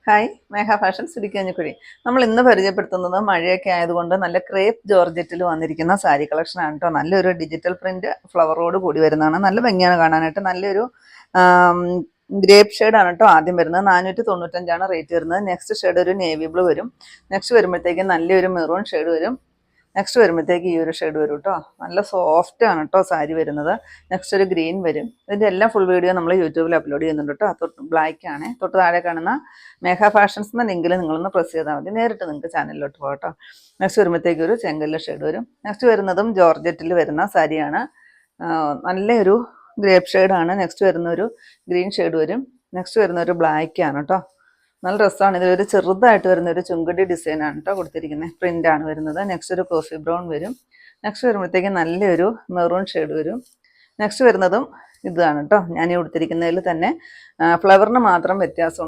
Hi മേഘ fashions ഇടുക്കിക്കഞ്ഞിക്കുഴി. നമ്മൾ ഇന്ന് പരിചയപ്പെടുത്തുന്നത് മഴയൊക്കെ ആയതുകൊണ്ട് നല്ല ക്രേപ്പ് ജോർജറ്റിൽ വന്നിരിക്കുന്ന സാരി കളക്ഷൻ ആണ് കേട്ടോ. നല്ലൊരു ഡിജിറ്റൽ പ്രിന്റ് ഫ്ലവറോട് കൂടി വരുന്നതാണ്. നല്ല ഭംഗിയാണ് കാണാനായിട്ട്. നല്ലൊരു ഗ്രേപ്പ് ഷെയ്ഡാണ് കേട്ടോ ആദ്യം വരുന്നത്. 495 റേറ്റ് വരുന്നത്. നെക്സ്റ്റ് ഷെയ്ഡ് ഒരു നേവി ബ്ലൂ വരും. നെക്സ്റ്റ് വരുമ്പോഴത്തേക്ക് നല്ലൊരു മെറൂൺ ഷെയ്ഡ് വരും. നെക്സ്റ്റ് വരുമ്പോഴത്തേക്ക് ഈ ഒരു ഷെയ്ഡ് വരും കേട്ടോ. നല്ല സോഫ്റ്റ് ആണ് കേട്ടോ സാരി വരുന്നത്. നെക്സ്റ്റ് ഒരു ഗ്രീൻ വരും. ഇതിൻ്റെ എല്ലാം ഫുൾ വീഡിയോ നമ്മൾ യൂട്യൂബിൽ അപ്ലോഡ് ചെയ്യുന്നുണ്ട് കേട്ടോ. തൊട്ട് ബ്ലാക്ക് ആണ്. തൊട്ട് താഴെ കാണുന്ന മേഘ ഫാഷൻസ് എന്ന ലിങ്കിൽ നിങ്ങളൊന്ന് പ്രസ് ചെയ്താൽ മതി. നേരിട്ട് നിങ്ങൾക്ക് ചാനലിലോട്ട് പോകാം കേട്ടോ. നെക്സ്റ്റ് വരുമ്പോഴത്തേക്ക് ഒരു ചെങ്കല്ല് ഷെയ്ഡ് വരും. നെക്സ്റ്റ് വരുന്നതും ജോർജറ്റിൽ വരുന്ന സാരിയാണ്. നല്ലൊരു ഗ്രേപ്പ് ഷെയ്ഡാണ്. നെക്സ്റ്റ് വരുന്ന ഒരു ഗ്രീൻ ഷെയ്ഡ് വരും. നെക്സ്റ്റ് വരുന്ന ഒരു ബ്ലാക്ക് ആണ് കേട്ടോ. നല്ല ഡ്രസ്സാണ്. ഇതിലൊരു ചെറുതായിട്ട് വരുന്ന ഒരു ചുങ്കടി ഡിസൈനാണ് കേട്ടോ കൊടുത്തിരിക്കുന്നത്. പ്രിൻ്റാണ് വരുന്നത്. നെക്സ്റ്റ് ഒരു കോഫി ബ്രൗൺ വരും. നെക്സ്റ്റ് വരുമ്പോഴത്തേക്ക് നല്ലൊരു മെറൂൺ ഷെയ്ഡ് വരും. നെക്സ്റ്റ് വരുന്നതും ഇതാണ് കേട്ടോ. ഞാൻ ഈ കൊടുത്തിരിക്കുന്നതിൽ തന്നെ ഫ്ലവറിന് മാത്രം വ്യത്യാസം